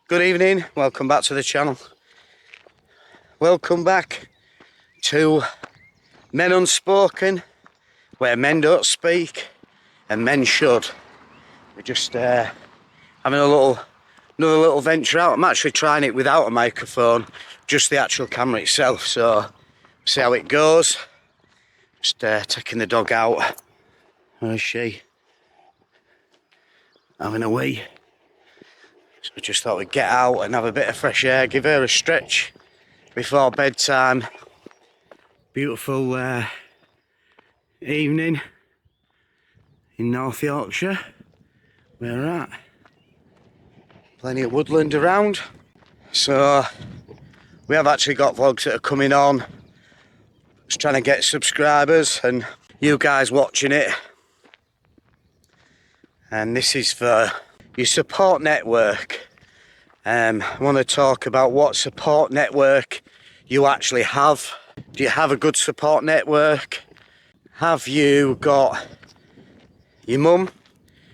Good evening, welcome back to the channel. Welcome back to Men Unspoken, where men don't speak and men should. We're just having another little venture out. I'm actually trying it without a microphone, just the actual camera itself, so see how it goes. Just taking the dog out. Where is she? Having a wee. So I just thought we'd get out and have a bit of fresh air, give her a stretch before bedtime. Beautiful evening in North Yorkshire. Where we're at. Plenty of woodland around. So we have actually got vlogs that are coming on. Just trying to get subscribers and you guys watching it. And this is for your support network. I want to talk about what support network you actually have. Do you have a good support network? Have you got your mum?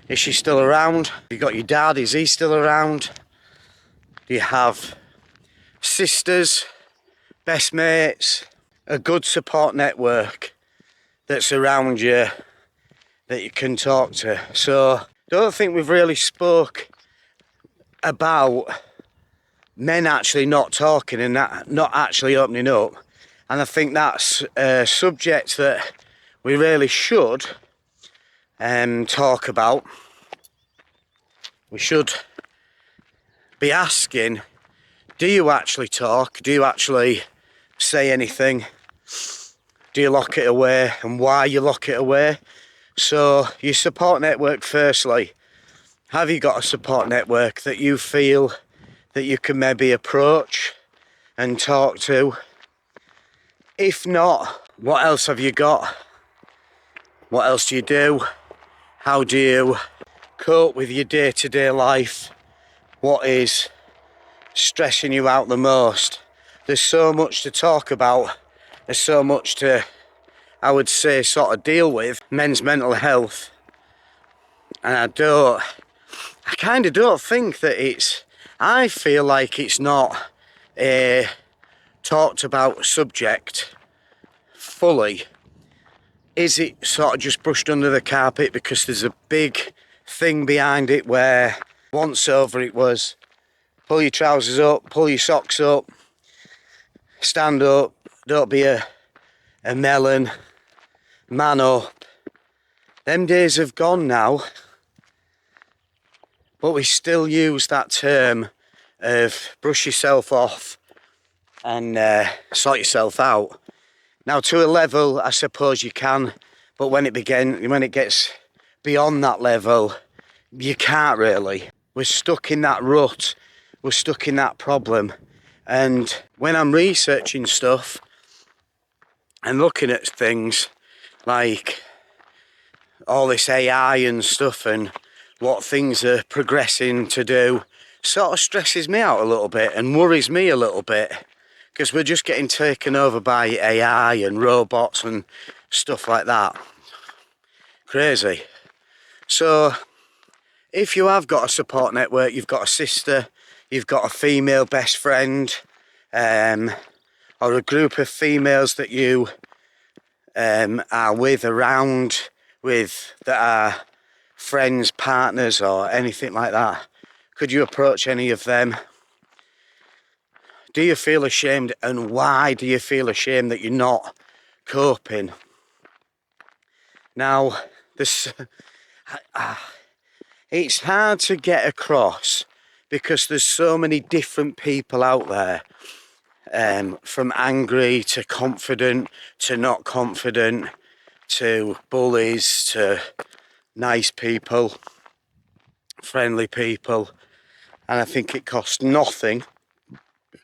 Is she still around? Have you got your dad? Is he still around? Do you have sisters, best mates? A good support network that's around you that you can talk to. So, don't think we've really spoke about men actually not talking and not actually opening up. And I think that's a subject that we really should talk about. We should be asking, do you actually talk? Do you actually say anything? Do you lock it away, and why you lock it away? So your support network, firstly, have you got a support network that you feel that you can maybe approach and talk to? If not, what else have you got? What else do you do? How do you cope with your day-to-day life? What is stressing you out the most? There's so much to talk about. There's so much to, I would say, sort of deal with. Men's mental health. And I kind of don't think that I feel like it's not a talked about subject fully. Is it sort of just brushed under the carpet because there's a big thing behind it where once over it was pull your trousers up, pull your socks up, stand up, don't be a melon, man up. Them days have gone now, but we still use that term of brush yourself off and sort yourself out. Now, to a level, I suppose you can, but when it gets beyond that level, you can't really. We're stuck in that rut. We're stuck in that problem. And when I'm researching stuff and looking at things like all this AI and stuff and what things are progressing to do, sort of stresses me out a little bit and worries me a little bit, because we're just getting taken over by AI and robots and stuff like that. Crazy. So if you have got a support network, you've got a sister, you've got a female best friend, or a group of females that you are with, around with, that are friends, partners, or anything like that, could you approach any of them? Do you feel ashamed, and why do you feel ashamed that you're not coping? Now, this it's hard to get across because there's so many different people out there, from angry to confident to not confident to bullies to nice people, friendly people, and I think it costs nothing.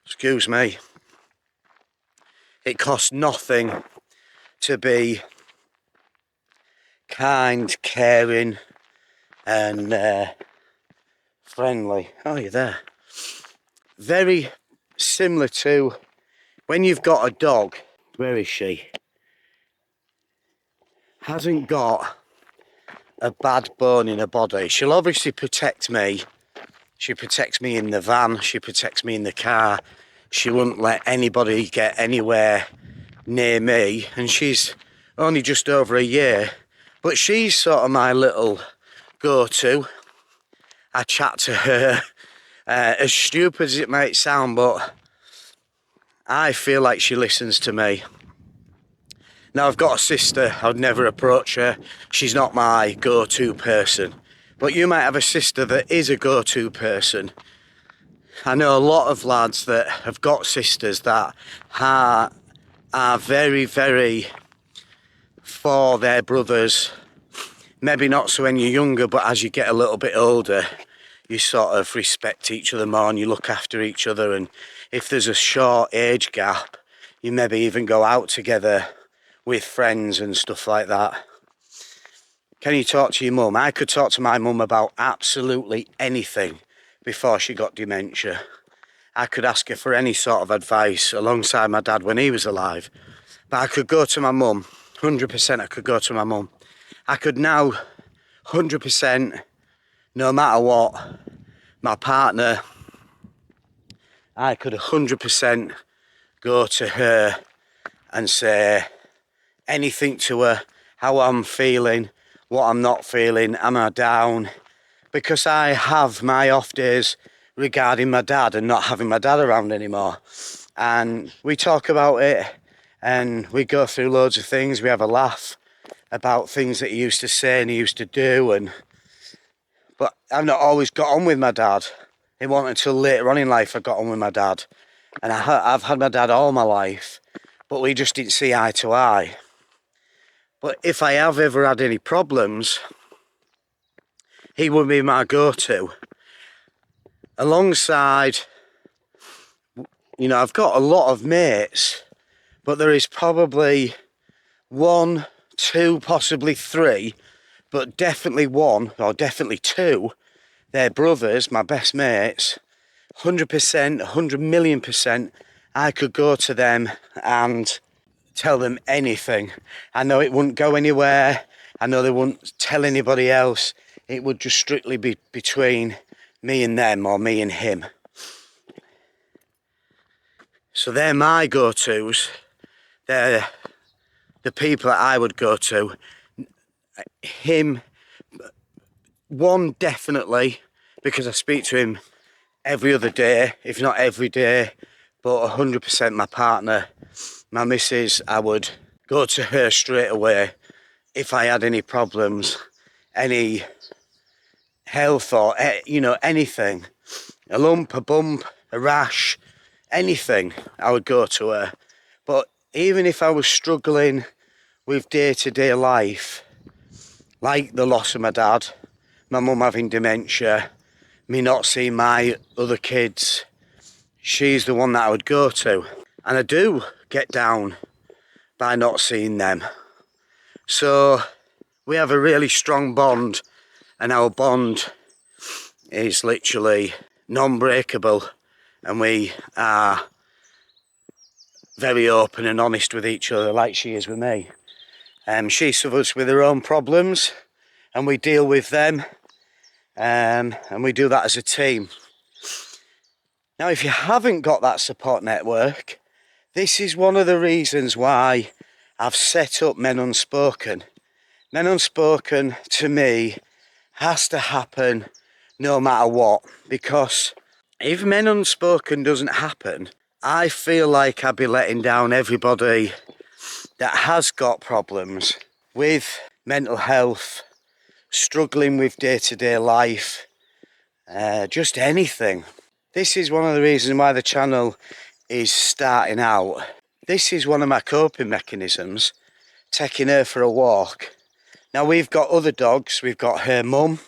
Excuse me. It costs nothing to be kind, caring, and friendly. Oh, you're there. Very similar to when you've got a dog. Where is she? Hasn't got a bad bone in her body. She'll obviously protect me She protects me in the van, she protects me in the car. She wouldn't let anybody get anywhere near me, and she's only just over a year, but she's sort of my little go-to. I chat to her, as stupid as it might sound, but I feel like she listens to me. Now, I've got a sister, I'd never approach her. She's not my go-to person. But you might have a sister that is a go-to person. I know a lot of lads that have got sisters that are very, very for their brothers. Maybe not so when you're younger, but as you get a little bit older, you sort of respect each other more and you look after each other. And if there's a short age gap, you maybe even go out together with friends and stuff like that. Can you talk to your mum? I could talk to my mum about absolutely anything before she got dementia. I could ask her for any sort of advice alongside my dad when he was alive. But I could go to my mum, 100% I could go to my mum. I could now, 100%, no matter what, my partner, I could 100% go to her and say anything to her, how I'm feeling, what I'm not feeling, am I down? Because I have my off days regarding my dad and not having my dad around anymore. And we talk about it and we go through loads of things, we have a laugh about things that he used to say and he used to do. But I've not always got on with my dad. It wasn't until later on in life I got on with my dad. And I've had my dad all my life, but we just didn't see eye to eye. But if I have ever had any problems, he would be my go-to. Alongside, you know, I've got a lot of mates, but there is probably 1, 2, possibly 3, but definitely 1 or definitely 2, they're brothers, my best mates. 100%, 100 million percent, I could go to them and tell them anything. I know it wouldn't go anywhere. I know they wouldn't tell anybody else. It would just strictly be between me and them or me and him. So they're my go-tos. They're the people that I would go to. Him, 1 definitely, because I speak to him every other day, if not every day, but 100% my partner. My missus, I would go to her straight away if I had any problems, any health or, you know, anything. A lump, a bump, a rash, anything, I would go to her. But even if I was struggling with day-to-day life, like the loss of my dad, my mum having dementia, me not seeing my other kids, she's the one that I would go to. And I do get down by not seeing them. So we have a really strong bond, and our bond is literally non-breakable, and we are very open and honest with each other like she is with me. She suffers with her own problems and we deal with them, and we do that as a team. Now, if you haven't got that support network, this is one of the reasons why I've set up Men Unspoken. Men Unspoken, to me, has to happen no matter what, because if Men Unspoken doesn't happen, I feel like I'd be letting down everybody that has got problems with mental health, struggling with day-to-day life, just anything. This is one of the reasons why the channel is starting out. This is one of my coping mechanisms, taking her for a walk. Now, we've got other dogs. We've got her mum,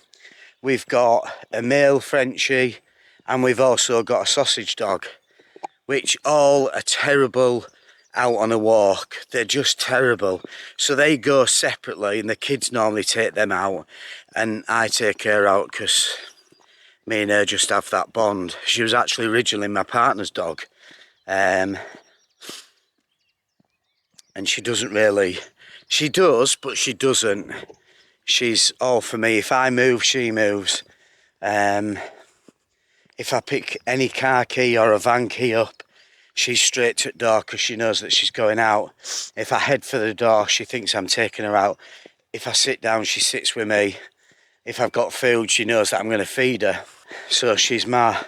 we've got a male Frenchie, and we've also got a sausage dog, which all are terrible out on a walk. They're just terrible. So they go separately and the kids normally take them out and I take her out because me and her just have that bond. She was actually originally my partner's dog. And she doesn't really, she does, but she doesn't. She's all for me. If I move, she moves. If I pick any car key or a van key up, she's straight to the door because she knows that she's going out. If I head for the door, she thinks I'm taking her out. If I sit down, she sits with me. If I've got food, she knows that I'm going to feed her. So she's my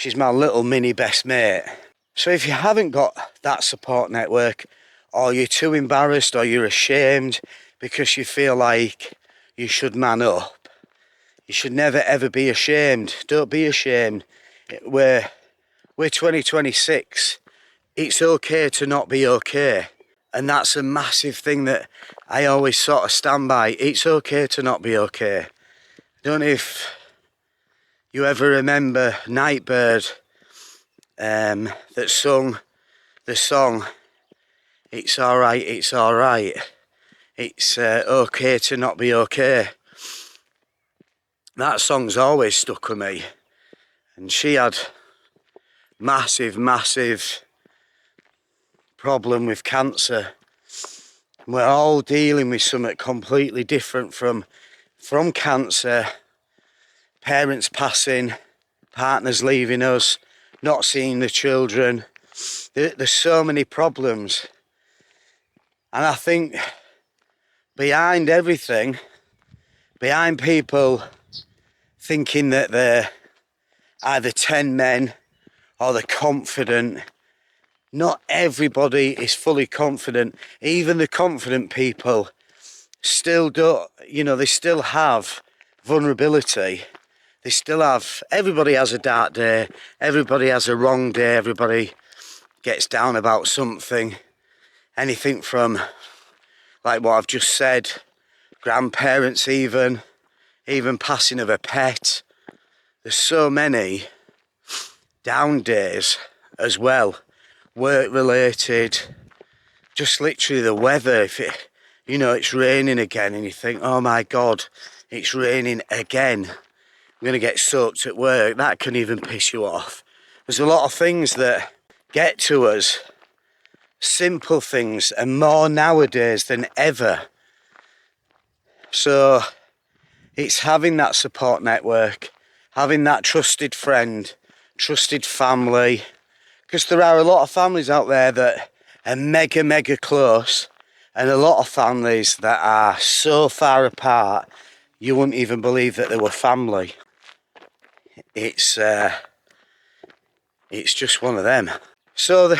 little mini best mate. So if you haven't got that support network, or you're too embarrassed or you're ashamed because you feel like you should man up, you should never ever be ashamed. Don't be ashamed. We're 2026. It's okay to not be okay. And that's a massive thing that I always sort of stand by. It's okay to not be okay. I don't know if you ever remember Nightbird that sung the song, It's Alright, It's Alright. It's okay to not be okay. That song's always stuck with me. And she had massive problem with cancer. We're all dealing with something completely different from cancer, parents passing, partners leaving us, not seeing the children. There's so many problems. And I think behind everything, behind people thinking that they're either 10 men or they're confident, not everybody is fully confident. Even the confident people still don't, they still have vulnerability. They still have, everybody has a dark day, everybody has a wrong day, everybody gets down about something. Anything from, like what I've just said, grandparents even passing of a pet. There's so many down days as well, work related, just literally the weather. If it's raining again and you think, oh my God, it's raining again, I'm gonna get soaked at work, that can even piss you off. There's a lot of things that get to us, simple things, and more nowadays than ever. So it's having that support network, having that trusted friend, trusted family, because there are a lot of families out there that are mega close, and a lot of families that are so far apart you wouldn't even believe that they were family. It's just one of them. So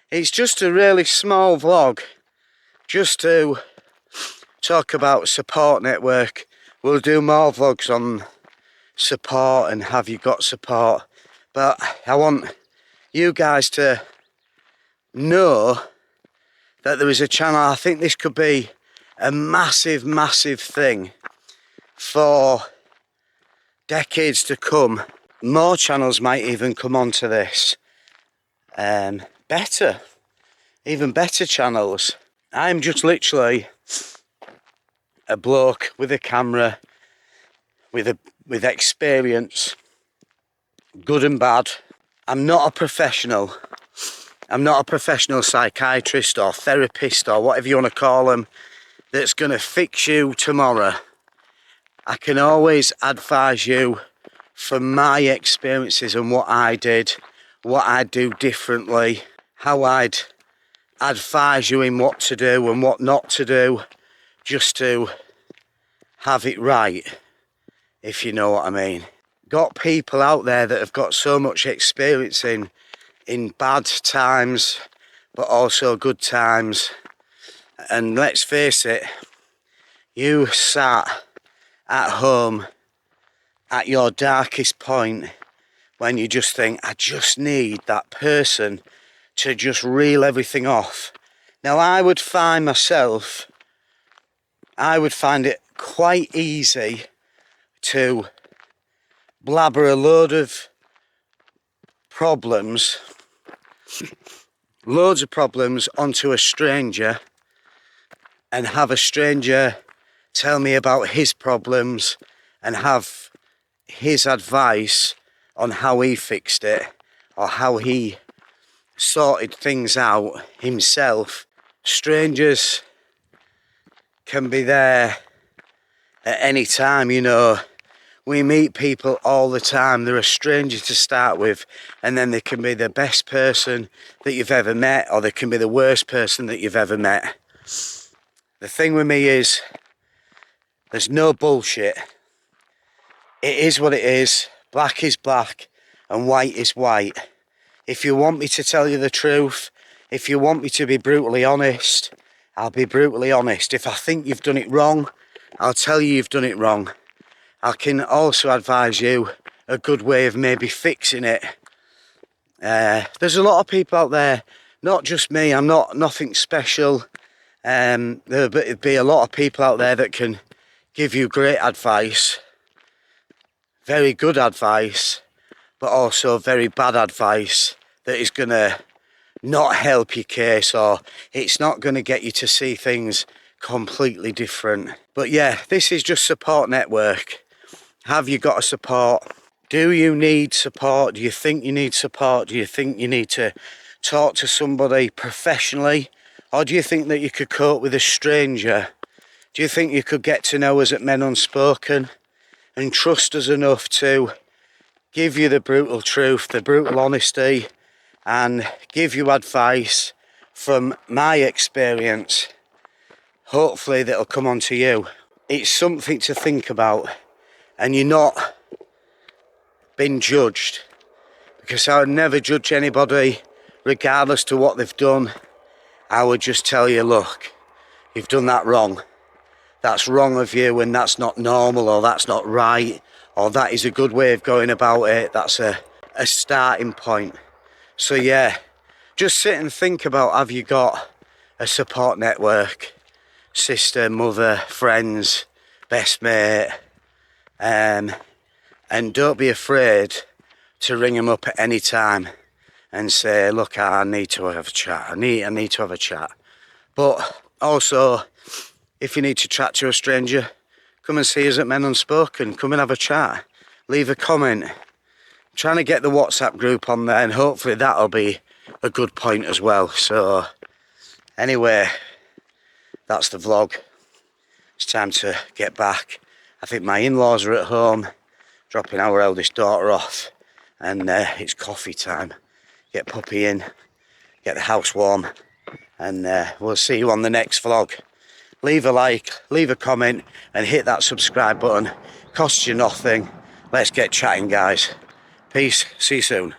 it's just a really small vlog just to talk about support network. We'll do more vlogs on support and have you got support, but I want you guys to know that there is a channel. I think this could be a massive thing for decades to come. More channels might even come onto this. Even better channels. I'm just literally a bloke with a camera, with experience, good and bad. I'm not a professional. I'm not a professional psychiatrist or therapist or whatever you want to call them that's going to fix you tomorrow. I can always advise you from my experiences and what I did, what I'd do differently, how I'd advise you in what to do and what not to do, just to have it right, if you know what I mean. Got people out there that have got so much experience in bad times, but also good times. And let's face it, you sat at home at your darkest point when you just think, I just need that person to just reel everything off. Now I would find it quite easy to blabber a load of problems, loads of problems onto a stranger and have a stranger tell me about his problems and have his advice on how he fixed it or how he sorted things out himself. Strangers can be there at any time, We meet people all the time. They're a stranger to start with, and then they can be the best person that you've ever met, or they can be the worst person that you've ever met. The thing with me is, there's no bullshit. It is what it is. Black is black and white is white. If you want me to tell you the truth, if you want me to be brutally honest, I'll be brutally honest. If I think you've done it wrong, I'll tell you you've done it wrong. I can also advise you a good way of maybe fixing it. There's a lot of people out there, not just me, I'm not nothing special. There'll be a lot of people out there that can give you great advice, very good advice, but also very bad advice that is going to not help your case, or it's not going to get you to see things completely different. But yeah, this is just support network. Have you got a support? Do you need support? Do you think you need support? Do you think you need to talk to somebody professionally? Or do you think that you could cope with a stranger? Do you think you could get to know us at Men Unspoken and trust us enough to give you the brutal truth, the brutal honesty, and give you advice from my experience? Hopefully that'll come on to you. It's something to think about, and you're not being judged, because I would never judge anybody regardless to what they've done. I would just tell you, look, you've done that wrong. That's wrong of you, and that's not normal, or that's not right, or that is a good way of going about it. That's a starting point. So yeah, just sit and think about, have you got a support network? Sister, mother, friends, best mate, and don't be afraid to ring them up at any time and say, look, I need to have a chat. I need to have a chat. But also, if you need to chat to a stranger, come and see us at Men Unspoken. Come and have a chat. Leave a comment. I'm trying to get the WhatsApp group on there, and hopefully that'll be a good point as well. So anyway, that's the vlog. It's time to get back. I think my in-laws are at home, dropping our eldest daughter off, and it's coffee time. Get Puppy in, get the house warm, and we'll see you on the next vlog. Leave a like, leave a comment, and hit that subscribe button. Costs you nothing. Let's get chatting, guys. Peace. See you soon.